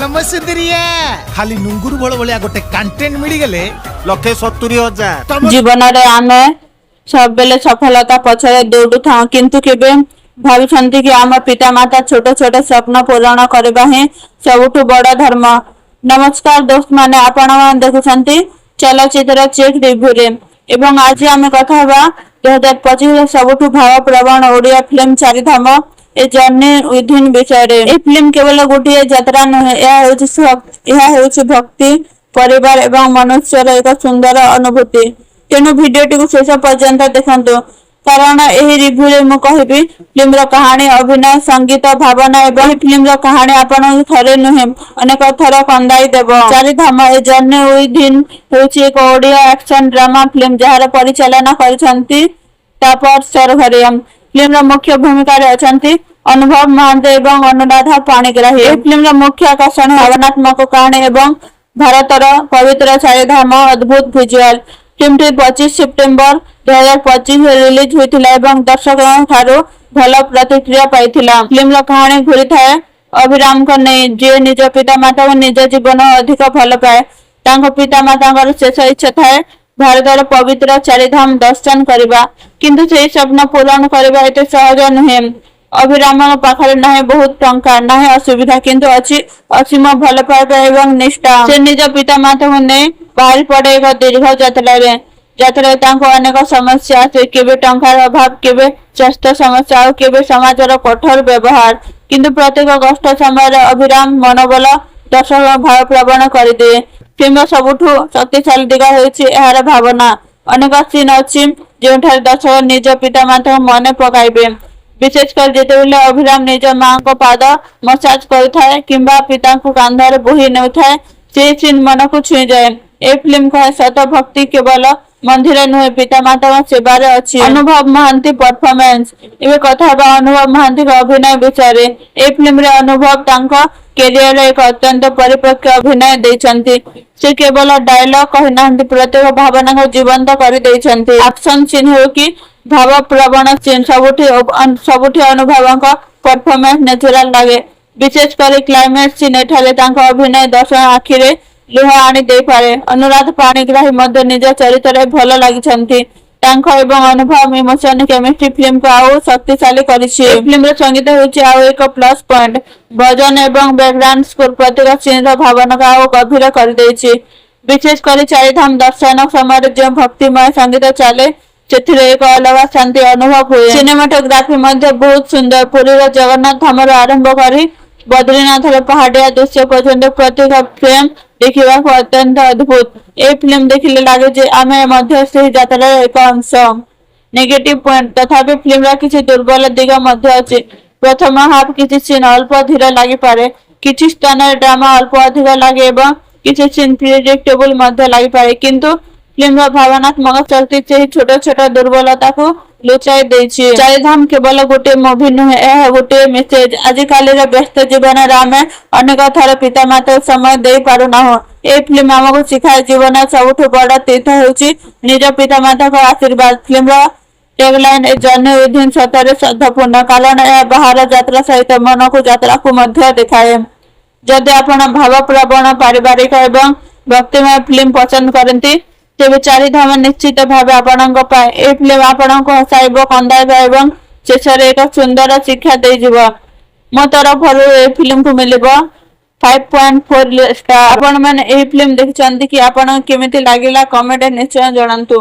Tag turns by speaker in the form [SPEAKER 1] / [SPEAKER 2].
[SPEAKER 1] आलम सुंदरिया खाली नुंगुर बळ बळिया गोटे कंटेंट मिली गेले 1,70,000
[SPEAKER 2] जीवन रे आमे सब बेले सफलता पछरे दौड़ू था किंतु केबे भावी कि आम पिता माता छोट छोट स्वप्न पूरण करबा ही सबुठु बड़ धर्म। नमस्कार दोस्त माने आपण मान देखुछंती चलचित्र चेक रिव्यू रे एवं आज आमे कथा हबा 2025 सबुठु भाव प्रवण Odia film Chardham a journey within विषय रे। ए फिल्म केवल गोटे यात्रा नहे, यह हेउछि भक्ति परिवार एवं मनुष्यर एक सुंदर अनुभूति। तेणु भिडियोटी को शेष पर्यंत देखंतु कारण एही रिव्यू रे मु कहबी फिल्म रो कहानी, अभिनय, संगीत, भावना एवं फिल्म रो कहानी आपण थरे नुहे अनेक थर कंदाई देबो। चारिधाम ए जर्नी विदिन हेउछि एक ओडिया एक्शन ड्रामा फिल्म जहार परिचालन करिसंती तापस सरघरियम। फिल्म रो मुख्य भूमिका रे अछंती अनुभव महांत एवं अनुराधा पाणिग्राही। ए फिल्म रो मुख्य आकर्षण भावनात्मक कहानी एवं भारतर पवित्र चारिधाम अद्भुत विजुअल। फिल्मटी 25 सेप्टेम्बर 2025 रिलीज होइथिला एवं दर्शकों ठारो भल प्रतिक्रिया पाइथिला। फिल्म रो कहानी घुरी थाए अभिराम को नै जे निज पिता माता को निज जीवन अधिक भल पाए। तांको पिता माता शेष इच्छा थाए भारतर पवित्र चारिधाम दर्शन करबा, किंतु से स्वप्न पूरण करबा एते सहज नुहे। अभिराम पाखरे नाही बहुत टंका नाही असुविधा, किंतु अछि असीम भल पाइबा एवं निष्ठा। से निज पिता माता को नै बाहरी पड़े एक दीर्घ यात्रा तांको अनेक समस्या से केबे टंकार अभाव, केबे स्वास्थ्य समस्या और केबे समाजर कठोर व्यवहार, किंतु प्रत्येक कष्ट समय अभिराम मनोबल दर्शक भाव प्रवण करदिए। फिल्म सबुठु शक्तिशाली दिग हेउछि एहार भावना। अनेक सीन अछि जोठार दर्शक निज पिता माता मने पकाइबे, विशेषकर जेतेबेले अभिराम निज मां को पाद मसाज करथाय किंबा पिता को कांधर बोही नेउथाय, से सीन मन को छुई जाए। ए फिल्म को सत भक्ति केवल मंदिर नुहे पिता माता सेवारे अछि। अनुभव महांती परफॉर्मेंस एबे कथा बा अनुभव महांती का अभिनय विषय रे। ए फिल्म रे अनुभव तांको कैरियर एक अत्यंत परिपक्व अभिनय दैछंती। से केवल डायलॉग कहिनांती, प्रत्येक भावना को जीवंत कर दैछंती। एक्शन सीन हो कि भाव प्रवण सीन सबुठी अनुभव का परफॉर्मेंस नेचुरल लागे। विशेषकर क्लाइमैक्स सीन एठारे तांको अभिनय दर्शक आखिरे लुह आनी दे पारे। अनुराध पाणिग्राही मध्य निज चरित्र भल लागिछंती। तांको एवं अनुभव इमोशन केमिस्ट्री फिल्म को आउ शक्तिशाली करिछि। फिल्म रो संगीत होछि आउ एक प्लस पॉइंट। भजन एवं बैकग्राउंड स्कोर प्रत्येक सीन रो भावना को आउ गभीर कर दैछि। विशेष कर चारिधाम दर्शन समय जो भक्तिमय संगीत चले सेथिरे एक अलग शांति अनुभव हुए। सिनेमाटोग्राफी मध्य बहुत सुंदर। पुरी रो जगन्नाथ धाम आरंभ करी बद्रीनाथ रो पहाड़िया दृश्य पर्यंत प्रत्येक फ्रेम देखिबा को अत्यंत अद्भुत। ए फिल्म देखिले लागे जे आमे मध्य से यात्रा एक अंश। नेगेटिव पॉइंट तथापि फिल्म रा किछि दुर्बल दिग मध्य अछि। प्रथम हाफ किछि सीन अल्प धीर लागि पारे, किछि स्थान ड्रामा अल्प अधिक लागे एवं किछि सीन प्रेडिक्टेबल मध्य लागि पारे, किंतु फिल्म रा भावनात्मक शक्ति से छोट छोट दुर्बलता को लुचाई दैछि। चारिधाम केवल गोटे मूवी नुहे, यह गोटे मेसेज। आजिकाली रे व्यस्त जीवन रे आमे अनेक थर पिता माता समय दे पारु नाहो। ए फिल्म हमको सिखाए जीवन सबुठु बड़ तीर्थ हेउछि निज पिता माता को आशीर्वाद। फिल्म रा टैगलाइन ए जर्नी विदिन सतरे श्रद्धापूर्ण, कारण यह बाहर यात्रा सहित मन को यात्रा को मध्य दिखाए। जदि आपण भाव प्रवण पारिवारिक एवं भक्तिमय फिल्म पसंद करती तेबे चारिधाम निश्चित भावे आपणक पाए। ए फिल्म आपणक हसाइब, कंदाइब एवं शेषरे एक सुंदर शिक्षा दे जिवो। मो तरफरु ए फिल्म को मिलिबो 5.4 स्टार। आपण माने ए फिल्म देखिचंती कि आपण केमिति लागिला कमेंट निश्चय जणांतु।